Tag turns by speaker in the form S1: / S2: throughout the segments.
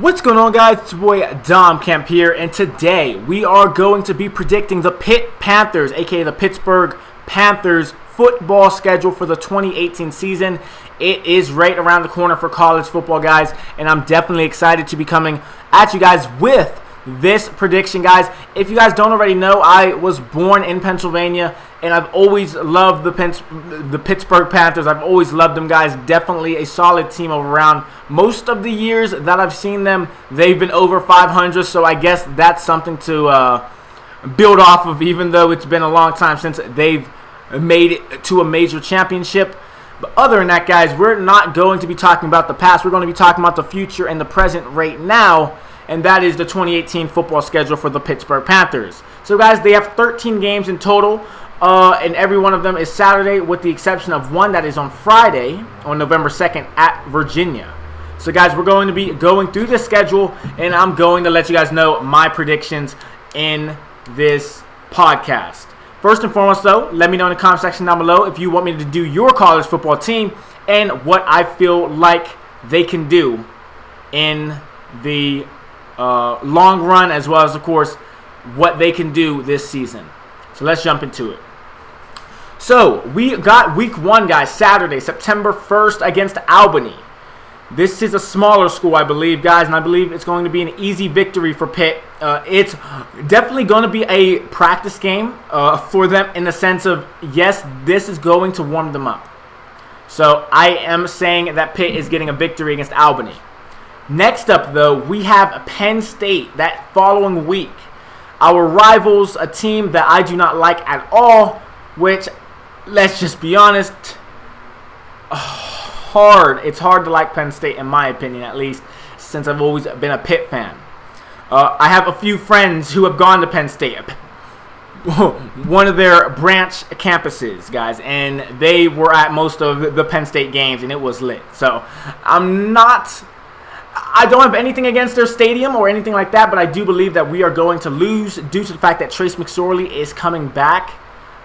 S1: What's going on, guys? It's your boy Dom Kemp here, and today we are going to be predicting the Pitt Panthers, aka the Pittsburgh Panthers, football schedule for the 2018 season. It is right around the corner for college football, guys, and I'm definitely excited to be coming at you guys with this prediction, guys. If you guys don't already know, I was born in Pennsylvania, and I've always loved the Pittsburgh Panthers. I've always loved them, guys. Definitely a solid team over around. Most of the years that I've seen them, they've been over 500, so I guess that's something to build off of, even though it's been a long time since they've made it to a major championship. But other than that, guys, we're not going to be talking about the past. We're going to be talking about the future and the present right now, and that is the 2018 football schedule for the Pittsburgh Panthers. So, guys, they have 13 games in total, and every one of them is Saturday, with the exception of one that is on Friday, on November 2nd, at Virginia. So, guys, we're going to be going through the schedule, and I'm going to let you guys know my predictions in this podcast. First and foremost, though, let me know in the comment section down below if you want me to do your college football team and what I feel like they can do in the long run, as well as, of course, what they can do this season. So let's jump into it. So we got week 1, guys, Saturday, September 1st against Albany. This is a smaller school, I believe, guys, and I believe it's going to be an easy victory for Pitt. It's definitely going to be a practice game for them, in the sense of, yes, this is going to warm them up. So I am saying that Pitt is getting a victory against Albany. Next up, though, we have Penn State that following week. Our rivals, a team that I do not like at all, which, let's just be honest, it's hard to like Penn State, in my opinion, at least, since I've always been a Pitt fan. I have a few friends who have gone to Penn State, one of their branch campuses, guys, and they were at most of the Penn State games, and it was lit. So I don't have anything against their stadium or anything like that, but I do believe that we are going to lose due to the fact that Trace McSorley is coming back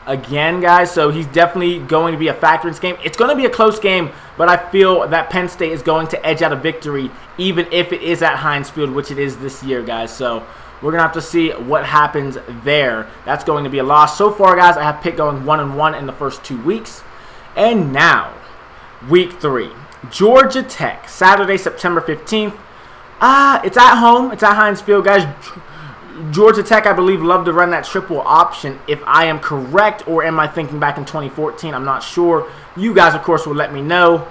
S1: again, guys. So he's definitely going to be a factor in this game. It's going to be a close game, but I feel that Penn State is going to edge out a victory, even if it is at Heinz Field, which it is this year, guys. So we're going to have to see what happens there. That's going to be a loss. So far, guys, I have Pitt going 1-1 in the first 2 weeks. And now, week 3. Georgia Tech, Saturday, September 15th. It's at home. It's at Heinz Field, guys. Georgia Tech, I believe, love to run that triple option, if I am correct, or am I thinking back in 2014? I'm not sure. You guys, of course, will let me know.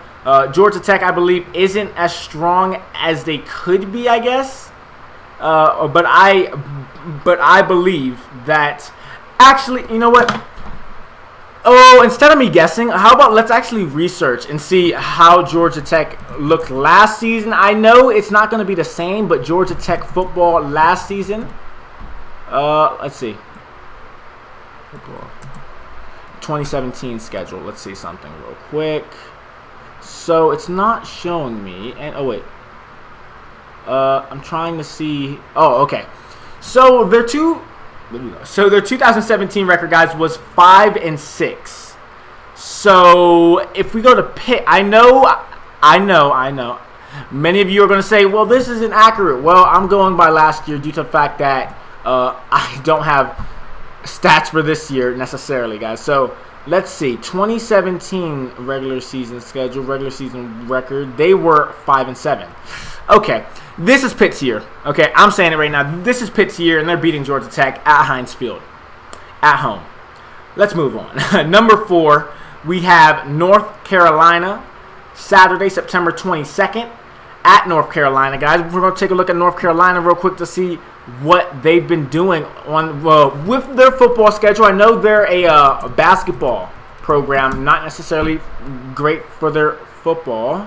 S1: Georgia Tech, I believe, isn't as strong as they could be, I guess. But I believe that, actually, you know what? Oh, instead of me guessing, how about let's actually research and see how Georgia Tech looked last season. I know it's not going to be the same, but Georgia Tech football last season, let's see. 2017 schedule. Let's see something real quick. So it's not showing me. And oh wait, I'm trying to see. Oh, okay. So their 2017 record, guys, was 5-6. So if we go to Pitt, I know. Many of you are going to say, well, this isn't accurate. Well, I'm going by last year due to the fact that I don't have stats for this year necessarily, guys. So let's see. 2017 regular season schedule, regular season record, they were 5-7. Okay. This is Pitt's year. Okay, I'm saying it right now. This is Pitt's year, and they're beating Georgia Tech at Heinz Field, at home. Let's move on. Number 4, we have North Carolina, Saturday, September 22nd, at North Carolina, guys. We're going to take a look at North Carolina real quick to see what they've been doing on with their football schedule. I know they're a basketball program, not necessarily great for their football.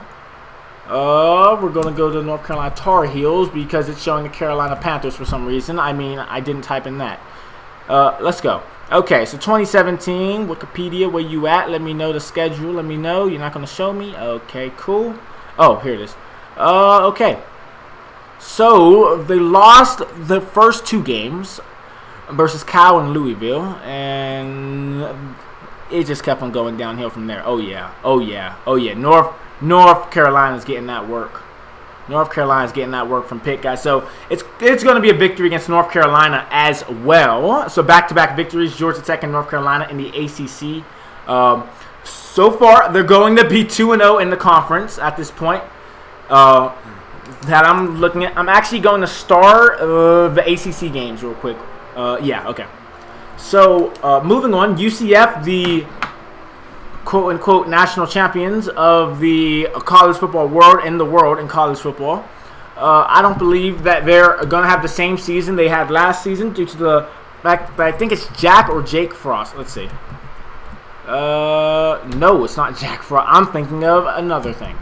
S1: We're going to go to North Carolina Tar Heels because it's showing the Carolina Panthers for some reason. I mean, I didn't type in that. Let's go. Okay, so 2017, Wikipedia, where you at? Let me know the schedule. Let me know. You're not going to show me? Okay, cool. Oh, here it is. Okay. So, they lost the first 2 games versus Cal and Louisville, and it just kept on going downhill from there. Oh, yeah. North Carolina's getting that work. North Carolina's getting that work from Pitt, guys. So it's going to be a victory against North Carolina as well. So back-to-back victories, Georgia Tech and North Carolina in the ACC. So far, they're going to be 2-0 in the conference at this point. That I'm looking at. I'm actually going to start the ACC games real quick. Yeah, okay. So moving on, UCF, the quote-unquote national champions of the college football world in college football. I don't believe that they're going to have the same season they had last season due to the fact that I think it's Jack or Jake Frost. Let's see. No, it's not Jack Frost. I'm thinking of another thing.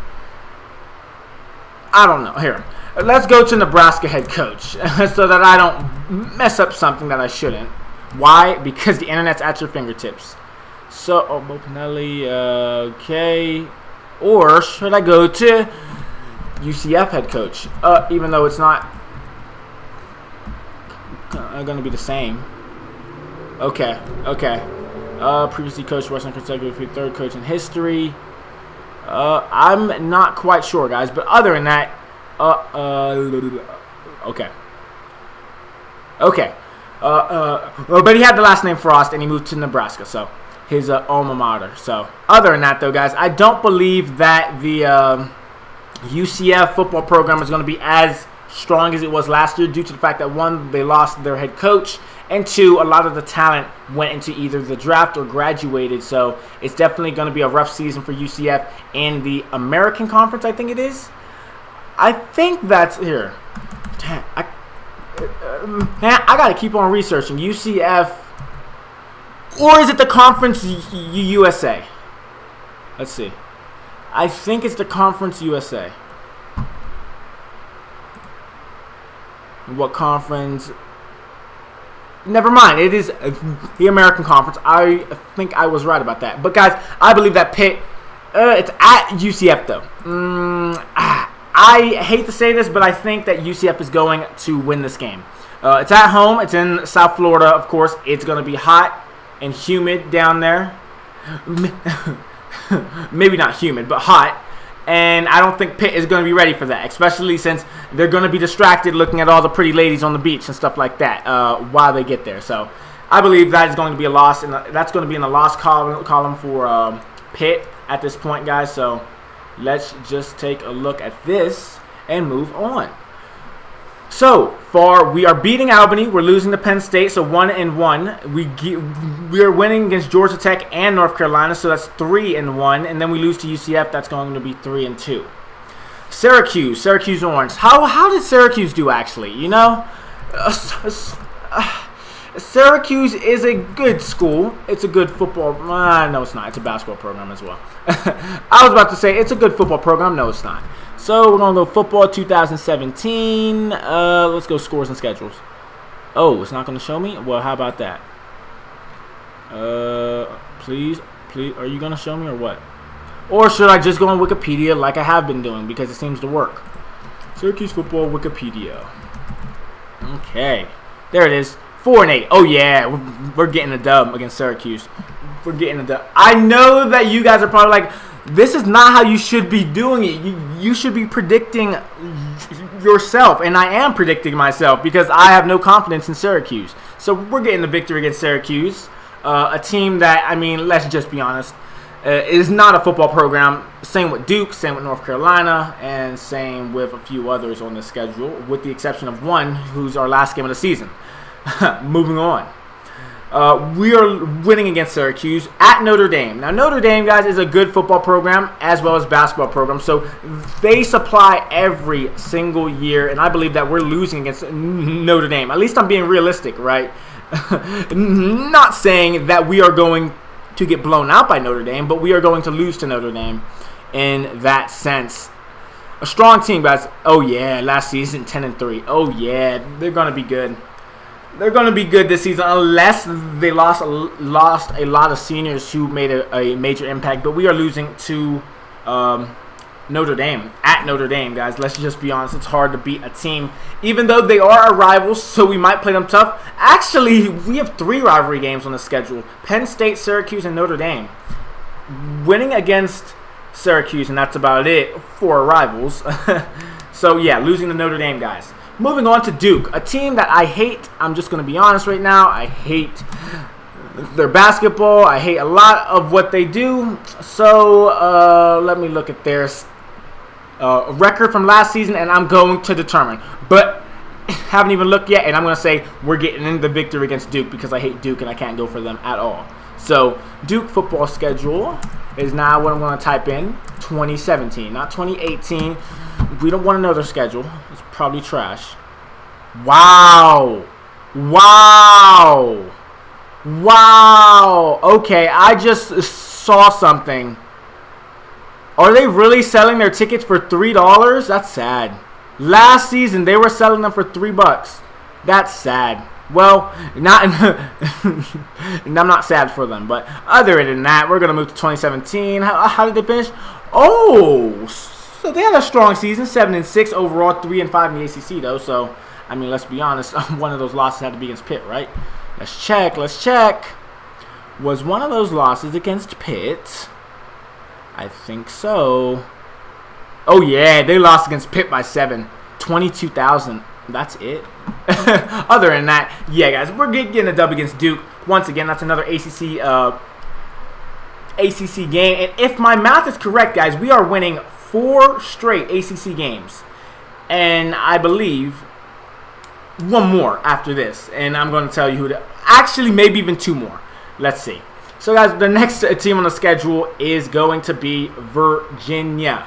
S1: I don't know. Here, let's go to Nebraska head coach so that I don't mess up something that I shouldn't. Why? Because the internet's at your fingertips. So, Bo Pinelli, okay. Or should I go to UCF head coach? Even though it's not going to be the same. Okay. Previously coached Western consecutively, third coach in history. I'm not quite sure, guys. But other than that, okay. But he had the last name Frost, and he moved to Nebraska, so his alma mater. So other than that, though, guys, I don't believe that the UCF football program is going to be as strong as it was last year due to the fact that, one, they lost their head coach, and two, a lot of the talent went into either the draft or graduated. So it's definitely going to be a rough season for UCF in the American Conference, I think it is. I think that's here. I got to keep on researching. UCF, or is it the Conference USA? Let's see. I think it's the Conference USA. What conference? Never mind. It is the American Conference. I think I was right about that. But, guys, I believe that Pitt, it's at UCF, though. I hate to say this, but I think that UCF is going to win this game. It's at home. It's in South Florida, of course. It's going to be hot and humid down there. Maybe not humid, but hot. And I don't think Pitt is going to be ready for that, especially since they're going to be distracted looking at all the pretty ladies on the beach and stuff like that while they get there. So I believe that is going to be a loss, and that's going to be in the loss column for Pitt at this point, guys. So let's just take a look at this and move on. So far, we are beating Albany. We're losing to Penn State, so 1-1. We are winning against Georgia Tech and North Carolina, so that's 3-1. And then we lose to UCF. That's going to be 3-2. Syracuse Orange. How did Syracuse do, actually? You know, Syracuse is a good school. It's a good football. No, it's not. It's a basketball program as well. I was about to say it's a good football program. No, it's not. So we're going to go football 2017. Let's go scores and schedules. Oh, it's not going to show me? Well, how about that? Please, are you going to show me or what? Or should I just go on Wikipedia like I have been doing because it seems to work? Syracuse football Wikipedia. Okay. There it is. 4-8. Oh, yeah. We're getting a dub against Syracuse. We're getting a dub. I know that you guys are probably like, this is not how you should be doing it. You should be predicting yourself, and I am predicting myself because I have no confidence in Syracuse. So we're getting the victory against Syracuse, a team that, I mean, let's just be honest, is not a football program. Same with Duke, same with North Carolina, and same with a few others on the schedule, with the exception of one who's our last game of the season. Moving on. We are winning against Syracuse at Notre Dame. Now, Notre Dame, guys, is a good football program as well as basketball program. So they supply every single year, and I believe that we're losing against Notre Dame. At least I'm being realistic, right? Not saying that we are going to get blown out by Notre Dame, but we are going to lose to Notre Dame in that sense. A strong team, guys. Oh, yeah, last season, 10-3. Oh, yeah, they're going to be good. They're going to be good this season unless they lost a lot of seniors who made a major impact. But we are losing to Notre Dame, at Notre Dame, guys. Let's just be honest. It's hard to beat a team, even though they are our rivals, so we might play them tough. Actually, we have 3 rivalry games on the schedule. Penn State, Syracuse, and Notre Dame. Winning against Syracuse, and that's about it for our rivals. So, yeah, losing to Notre Dame, guys. Moving on to Duke, a team that I hate. I'm just going to be honest right now. I hate their basketball. I hate a lot of what they do. So, let me look at their record from last season, and I'm going to determine. But haven't even looked yet, and I'm going to say we're getting in the victory against Duke because I hate Duke and I can't go for them at all. So, Duke football schedule is now what I'm going to type in, 2017, not 2018. We don't want to know their schedule. It's probably trash. Wow. Wow. Wow. Okay, I just saw something. Are they really selling their tickets for $3? That's sad. Last season, they were selling them for $3. That's sad. Well, not and I'm not sad for them, but other than that, we're going to move to 2017. How did they finish? Oh, so they had a strong season, 7-6 overall, 3-5 in the ACC, though. So, I mean, let's be honest, one of those losses had to be against Pitt, right? Let's check. Was one of those losses against Pitt? I think so. Oh, yeah, they lost against Pitt by 7. 22,000. That's it. Other than that, yeah, guys, we're getting a dub against Duke. Once again, that's another ACC game. And if my math is correct, guys, we are winning 4 straight ACC games. And I believe one more after this. And I'm going to tell you who actually, maybe even 2 more. Let's see. So, guys, the next team on the schedule is going to be Virginia.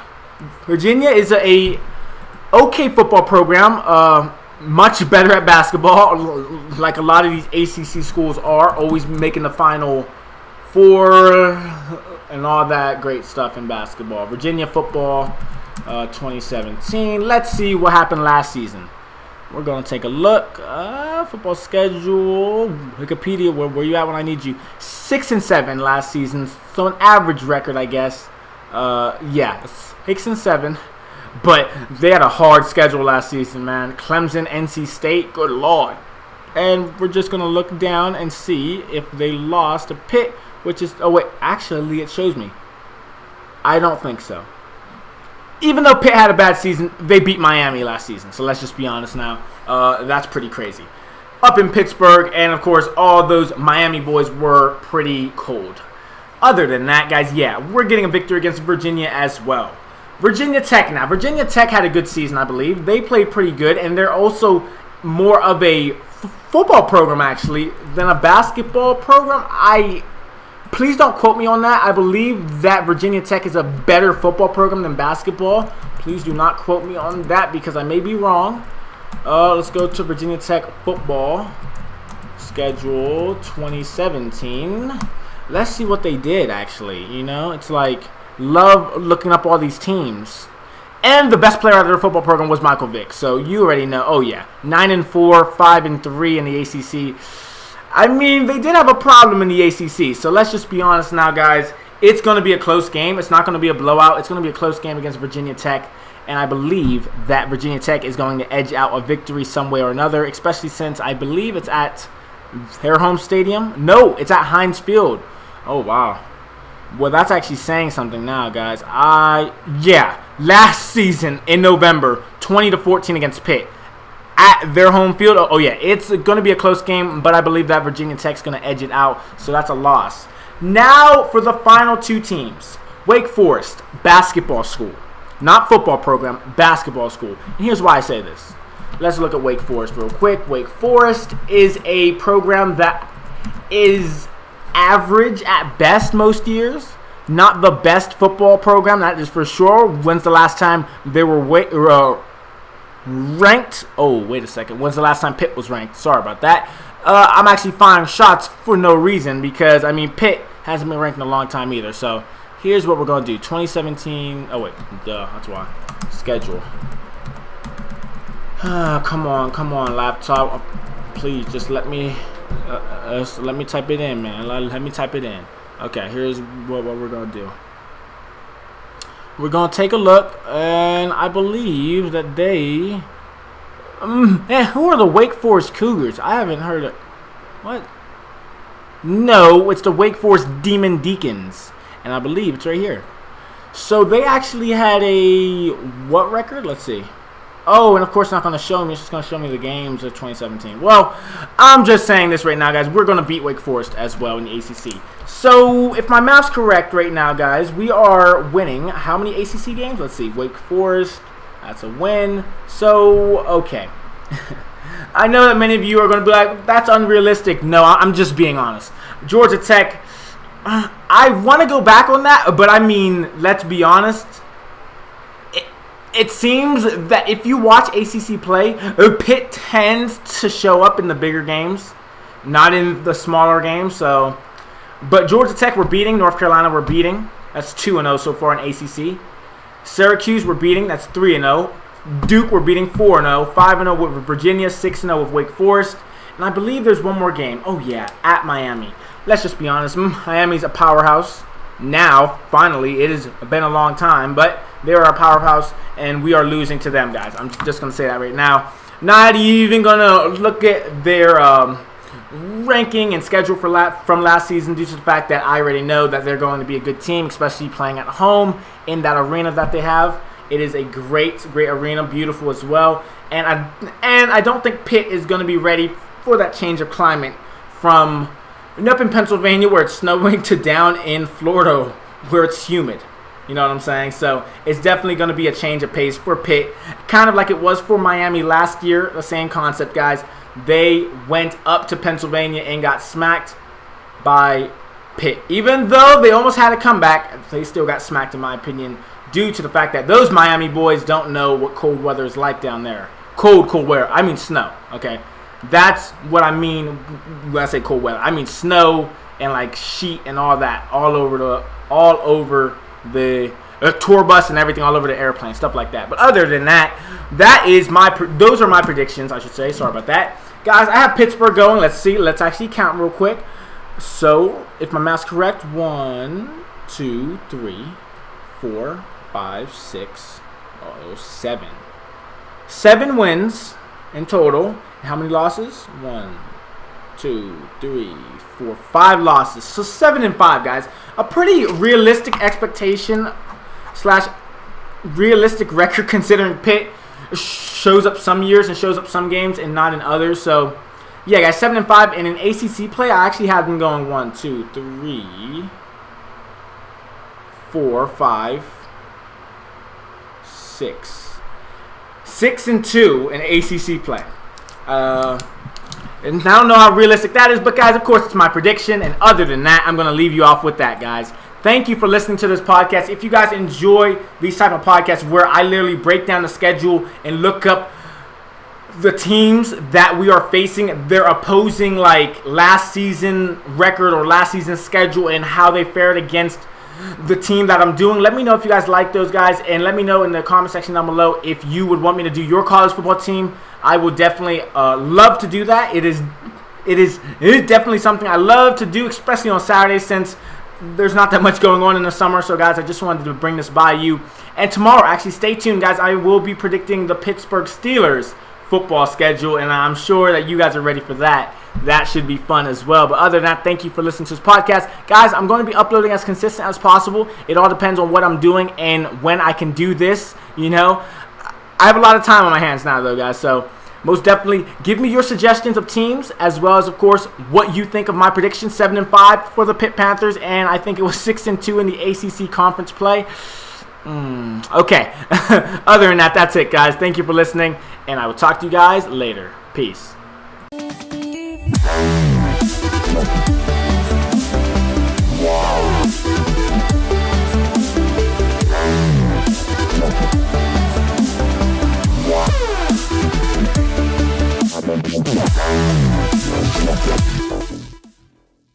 S1: Virginia is a okay football program. Much better at basketball, like a lot of these ACC schools are, always making the Final Four and all that great stuff in basketball. Virginia football, 2017. Let's see what happened last season. We're going to take a look. Football schedule, Wikipedia, where you at when I need you? 6-7 last season, so an average record, I guess. Yeah, 6-7. But they had a hard schedule last season, man. Clemson, NC State, good lord. And we're just going to look down and see if they lost to Pitt, which is... Oh, wait. Actually, it shows me. I don't think so. Even though Pitt had a bad season, they beat Miami last season. So let's just be honest now. That's pretty crazy. Up in Pittsburgh, and of course, all those Miami boys were pretty cold. Other than that, guys, yeah, we're getting a victory against Virginia as well. Virginia Tech now. Virginia Tech had a good season, I believe. They played pretty good, and they're also more of a football program, actually, than a basketball program. Please don't quote me on that. I believe that Virginia Tech is a better football program than basketball. Please do not quote me on that because I may be wrong. Let's go to Virginia Tech football schedule 2017. Let's see what they did, actually. You know, it's like... Love looking up all these teams. And the best player out of their football program was Michael Vick. So you already know. Oh, yeah. 9-4, 5-3 in the ACC. I mean, they did have a problem in the ACC. So let's just be honest now, guys. It's going to be a close game. It's not going to be a blowout. It's going to be a close game against Virginia Tech. And I believe that Virginia Tech is going to edge out a victory some way or another. Especially since I believe it's at their home stadium. No, it's at Heinz Field. Oh, wow. Well, that's actually saying something now, guys. Yeah, last season in November, 20-14 against Pitt at their home field. Oh yeah, it's going to be a close game, but I believe that Virginia Tech's going to edge it out, so that's a loss. Now for the final 2 teams. Wake Forest, basketball school. Not football program, basketball school. And here's why I say this. Let's look at Wake Forest real quick. Wake Forest is a program that is... average at best most years. Not the best football program, that is for sure. When's the last time they were ranked? Oh, wait a second. When's the last time Pitt was ranked? Sorry about that. I'm actually firing shots for no reason because, I mean, Pitt hasn't been ranked in a long time either. So here's what we're going to do. 2017. Oh, wait. Duh. That's why. Schedule. Come on, laptop. Please, just let me type it in, man. Let me type it in. Okay, here's what we're going to do. We're going to take a look, and I believe that they... who are the Wake Forest Cougars? I haven't heard of... What? No, it's the Wake Forest Demon Deacons, and I believe it's right here. So they actually had a... What record? Let's see. Oh, and of course, not going to show me. It's just going to show me the games of 2017. Well, I'm just saying this right now, guys. We're going to beat Wake Forest as well in the ACC. So, if my math's correct right now, guys, we are winning how many ACC games? Let's see. Wake Forest, that's a win. So, okay. I know that many of you are going to be like, that's unrealistic. No, I'm just being honest. Georgia Tech, I want to go back on that, but I mean, let's be honest. It seems that if you watch ACC play, Pitt tends to show up in the bigger games, not in the smaller games. So, but Georgia Tech we're beating, North Carolina we're beating. That's 2-0 so far in ACC. Syracuse we're beating. That's 3-0. Duke we're beating 4-0. 5-0 with Virginia. 6-0 with Wake Forest. And I believe there's one more game. Oh yeah, at Miami. Let's just be honest. Miami's a powerhouse. Now, finally, it has been a long time, but they are a powerhouse, and we are losing to them, guys. I'm just going to say that right now. Not even going to look at their ranking and schedule from last season due to the fact that I already know that they're going to be a good team, especially playing at home in that arena that they have. It is a great arena, beautiful as well. And I don't think Pitt is going to be ready for that change of climate from up in Pennsylvania where it's snowing to down in Florida where it's humid. You know what I'm saying? So it's definitely going to be a change of pace for Pitt. Kind of like it was for Miami last year. The same concept, guys. They went up to Pennsylvania and got smacked by Pitt. Even though they almost had a comeback, they still got smacked in my opinion due to the fact that those Miami boys don't know what cold weather is like down there. Cold weather. I mean snow, okay? That's what I mean when I say cold weather. I mean snow and like sheet and all that all over the tour bus and everything, all over the airplane, stuff like that. But other than that, those are my predictions, I should say. Sorry about that, guys. I have Pittsburgh going. Let's see. Let's actually count real quick. So if my math's correct, 1, 2, 3, 4, 5, 6, 7. 7 wins in total. How many losses? 1, 2, 3, 4, 5 losses. So 7-5, guys. A pretty realistic expectation / realistic record considering Pitt shows up some years and shows up some games and not in others. So yeah, guys, 7-5. And in ACC play, I actually have them going 1, 2, 3, 4, 5, 6. 6-2 in ACC play. And I don't know how realistic that is, but guys, of course, it's my prediction. And other than that, I'm going to leave you off with that, guys. Thank you for listening to this podcast. If you guys enjoy these type of podcasts where I literally break down the schedule and look up the teams that we are facing, their opposing like last season record or last season schedule and how they fared against the team that I'm doing. Let me know if you guys like those, guys, and let me know in the comment section down below if you would want me to do your college football team. I would definitely love to do that. It is definitely something I love to do, especially on Saturdays since there's not that much going on in the summer. So, guys, I just wanted to bring this by you. And tomorrow, actually, stay tuned, guys. I will be predicting the Pittsburgh Steelers football schedule, and I'm sure that you guys are ready for that. That should be fun as well. But other than that, thank you for listening to this podcast. Guys, I'm going to be uploading as consistent as possible. It all depends on what I'm doing and when I can do this, you know. I have a lot of time on my hands now, though, guys. So most definitely give me your suggestions of teams as well as, of course, what you think of my prediction. 7-5 for the Pitt Panthers, and I think it was 6-2 in the ACC conference play. Okay. Other than that, that's it, guys. Thank you for listening, and I will talk to you guys later. Peace.